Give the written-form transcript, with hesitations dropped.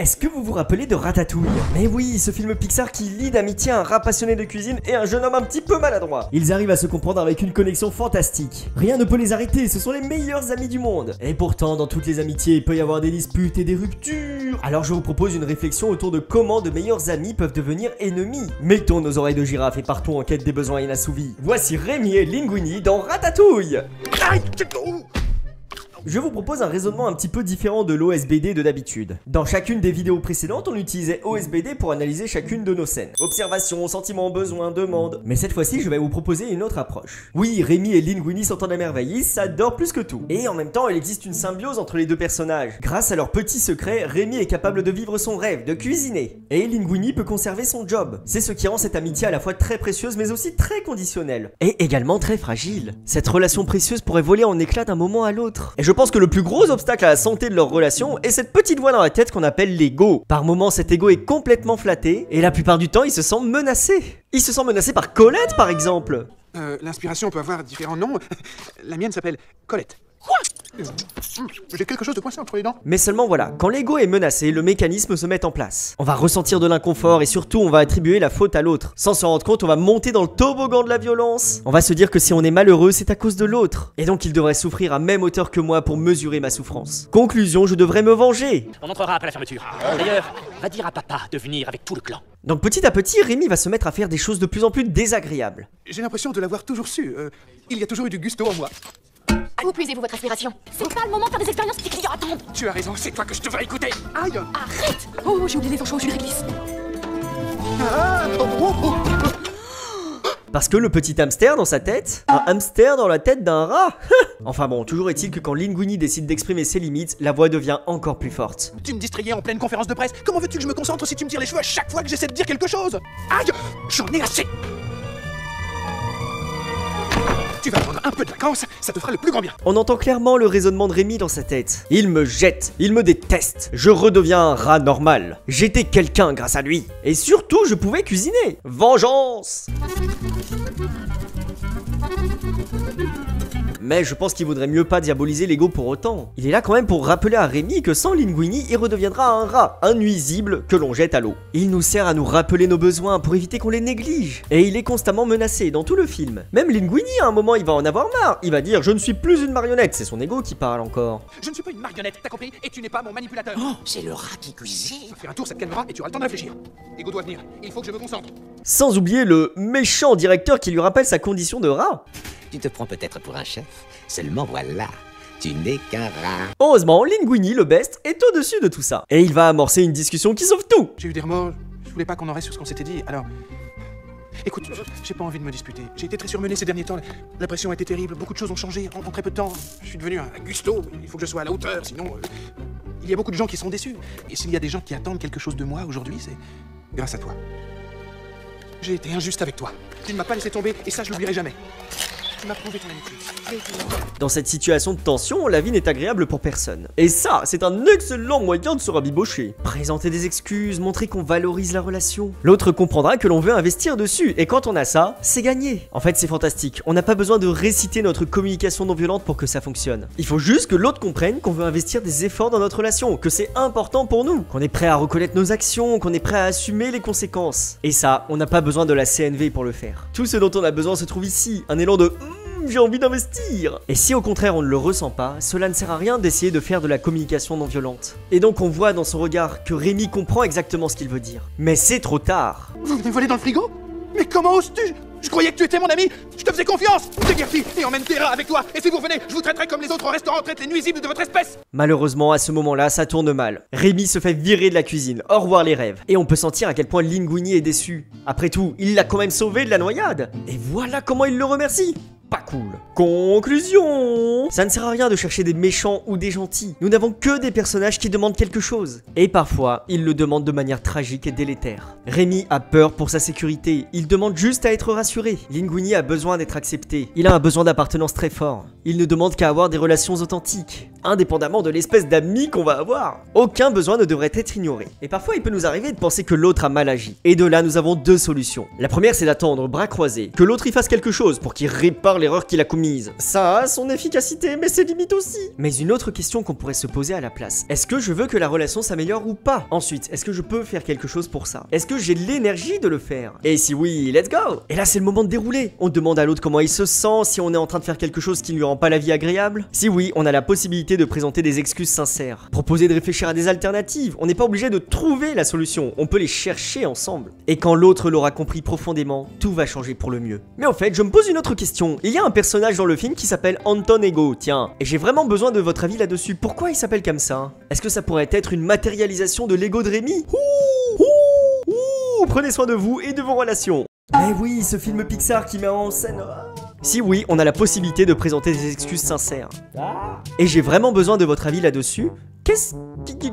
Est-ce que vous vous rappelez de Ratatouille? Mais oui, ce film Pixar qui lie d'amitié un rat passionné de cuisine et un jeune homme un petit peu maladroit. Ils arrivent à se comprendre avec une connexion fantastique. Rien ne peut les arrêter, ce sont les meilleurs amis du monde. Et pourtant, dans toutes les amitiés, il peut y avoir des disputes et des ruptures. Alors je vous propose une réflexion autour de comment de meilleurs amis peuvent devenir ennemis. Mettons nos oreilles de girafe et partons en quête des besoins inassouvis. Voici Rémi et Linguini dans Ratatouille. Je vous propose un raisonnement un petit peu différent de l'OSBD de d'habitude. Dans chacune des vidéos précédentes, on utilisait OSBD pour analyser chacune de nos scènes. Observation, sentiment, besoin, demande. Mais cette fois-ci, je vais vous proposer une autre approche. Oui, Rémi et Linguini s'entendent à merveille, ils s'adorent plus que tout. Et en même temps, il existe une symbiose entre les deux personnages. Grâce à leur petit secret, Rémi est capable de vivre son rêve, de cuisiner. Et Linguini peut conserver son job. C'est ce qui rend cette amitié à la fois très précieuse, mais aussi très conditionnelle. Et également très fragile. Cette relation précieuse pourrait voler en éclats d'un moment à l'autre. Je pense que le plus gros obstacle à la santé de leur relation est cette petite voix dans la tête qu'on appelle l'ego. Par moments, cet ego est complètement flatté et la plupart du temps, il se sent menacé. Il se sent menacé par Colette, par exemple. L'inspiration peut avoir différents noms. La mienne s'appelle Colette. Quoi? J'ai quelque chose de coincé entre les dents. Mais seulement voilà, quand l'ego est menacé, le mécanisme se met en place. On va ressentir de l'inconfort et surtout on va attribuer la faute à l'autre. Sans s'en rendre compte, on va monter dans le toboggan de la violence. On va se dire que si on est malheureux, c'est à cause de l'autre. Et donc il devrait souffrir à même hauteur que moi pour mesurer ma souffrance. Conclusion, je devrais me venger. On entrera après la fermeture. D'ailleurs, va dire à papa de venir avec tout le clan. Donc petit à petit, Rémi va se mettre à faire des choses de plus en plus désagréables. J'ai l'impression de l'avoir toujours su. Il y a toujours eu du gusto en moi. Où puisez-vous votre inspiration? C'est pas le moment de faire des expériences qui clients attendent. Tu as raison, c'est toi que je devrais écouter. Aïe! Arrête! Oh, j'ai oublié les enchants, je suis réglisse. Parce que le petit hamster dans sa tête, un hamster dans la tête d'un rat. Enfin bon, toujours est-il que quand Linguini décide d'exprimer ses limites, la voix devient encore plus forte. Tu me distrayais en pleine conférence de presse. Comment veux-tu que je me concentre si tu me tires les cheveux à chaque fois que j'essaie de dire quelque chose? Aïe! J'en ai assez! Tu vas prendre un peu de vacances, ça te fera le plus grand bien. On entend clairement le raisonnement de Rémi dans sa tête. Il me jette, il me déteste, je redeviens un rat normal. J'étais quelqu'un grâce à lui. Et surtout, je pouvais cuisiner. Vengeance! Mais je pense qu'il vaudrait mieux pas diaboliser l'ego pour autant. Il est là quand même pour rappeler à Rémi que sans Linguini, il redeviendra un rat, un nuisible que l'on jette à l'eau. Il nous sert à nous rappeler nos besoins pour éviter qu'on les néglige. Et il est constamment menacé dans tout le film. Même Linguini, à un moment, il va en avoir marre. Il va dire « Je ne suis plus une marionnette », c'est son ego qui parle encore. Je ne suis pas une marionnette, t'as compris? Et tu n'es pas mon manipulateur. Oh, c'est le rat qui cuisine. Tu vas faire un tour, ça te calmera et tu auras le temps de réfléchir. Ego doit venir, il faut que je me concentre. Sans oublier le méchant directeur qui lui rappelle sa condition de rat. Tu te prends peut-être pour un chef, seulement voilà, tu n'es qu'un rat. Heureusement, Linguini, le best, est au-dessus de tout ça. Et il va amorcer une discussion qui sauve tout. J'ai eu des remords, je voulais pas qu'on en reste sur ce qu'on s'était dit, alors... Écoute, j'ai pas envie de me disputer. J'ai été très surmené ces derniers temps, la pression a été terrible, beaucoup de choses ont changé en très peu de temps. Je suis devenu un Gusto, il faut que je sois à la hauteur, sinon... il y a beaucoup de gens qui sont déçus. Et s'il y a des gens qui attendent quelque chose de moi aujourd'hui, c'est grâce à toi. J'ai été injuste avec toi. Tu ne m'as pas laissé tomber, et ça je l'oublierai jamais. Tu m'as prouvé ton amitié. Dans cette situation de tension, la vie n'est agréable pour personne. Et ça, c'est un excellent moyen de se rabibocher. Présenter des excuses, montrer qu'on valorise la relation. L'autre comprendra que l'on veut investir dessus, et quand on a ça, c'est gagné. En fait, c'est fantastique. On n'a pas besoin de réciter notre communication non violente pour que ça fonctionne. Il faut juste que l'autre comprenne qu'on veut investir des efforts dans notre relation, que c'est important pour nous, qu'on est prêt à reconnaître nos actions, qu'on est prêt à assumer les conséquences. Et ça, on n'a pas besoin de la CNV pour le faire. Tout ce dont on a besoin se trouve ici, un élan de j'ai envie d'investir. Et si au contraire on ne le ressent pas, cela ne sert à rien d'essayer de faire de la communication non violente. Et donc on voit dans son regard que Rémi comprend exactement ce qu'il veut dire. Mais c'est trop tard. Vous venez voler dans le frigo? Mais comment oses-tu? Je croyais que tu étais mon ami. Je te faisais confiance. Déguerpis et emmène tes rats avec toi. Et si vous revenez, je vous traiterai comme les autres restaurants traitent les nuisibles de votre espèce. Malheureusement, à ce moment-là, ça tourne mal. Rémi se fait virer de la cuisine. Au revoir les rêves. Et on peut sentir à quel point Linguini est déçu. Après tout, il l'a quand même sauvé de la noyade. Et voilà comment il le remercie. Pas cool. Conclusion. Ça ne sert à rien de chercher des méchants ou des gentils. Nous n'avons que des personnages qui demandent quelque chose. Et parfois, ils le demandent de manière tragique et délétère. Rémi a peur pour sa sécurité. Il demande juste à être rassuré. Linguini a besoin d'être accepté. Il a un besoin d'appartenance très fort. Il ne demande qu'à avoir des relations authentiques. Indépendamment de l'espèce d'amis qu'on va avoir. Aucun besoin ne devrait être ignoré. Et parfois, il peut nous arriver de penser que l'autre a mal agi. Et de là, nous avons deux solutions. La première, c'est d'attendre, bras croisés, que l'autre y fasse quelque chose pour qu'il répare l'erreur qu'il a commise. Ça a son efficacité, mais ses limites aussi. Mais une autre question qu'on pourrait se poser à la place. Est-ce que je veux que la relation s'améliore ou pas? Ensuite, est-ce que je peux faire quelque chose pour ça? Est-ce que j'ai l'énergie de le faire? Et si oui, let's go! Et là, c'est le moment de dérouler. On demande à l'autre comment il se sent, si on est en train de faire quelque chose qui ne lui rend pas la vie agréable. Si oui, on a la possibilité de présenter des excuses sincères. Proposer de réfléchir à des alternatives. On n'est pas obligé de trouver la solution, on peut les chercher ensemble. Et quand l'autre l'aura compris profondément, tout va changer pour le mieux. Mais en fait, je me pose une autre question. Il y a un personnage dans le film qui s'appelle Anton Ego, tiens. Et j'ai vraiment besoin de votre avis là-dessus. Pourquoi il s'appelle comme ça? Est-ce que ça pourrait être une matérialisation de l'ego de Rémi? Prenez soin de vous et de vos relations. Eh oui, ce film Pixar qui met en scène... Si oui, on a la possibilité de présenter des excuses sincères. Et j'ai vraiment besoin de votre avis là-dessus. Qu'est-ce qui...